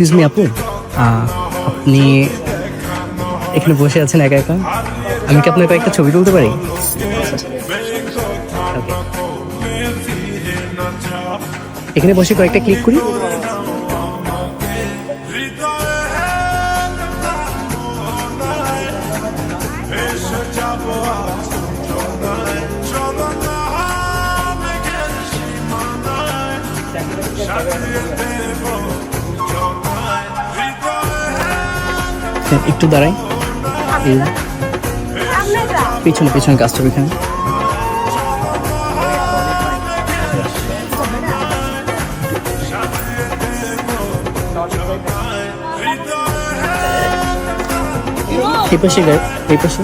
Excuse me আপু, আপনি এখানে বসে আছেন একা একা, আমি কি আপনার কয়েকটা ছবি তুলতে পারি? Okay. এখানে বসে কয়েকটা ক্লিক করি। একটু দাঁড়াই, পিছনে পিছনে কাজটা এখানে। এই পাশে এই পাশে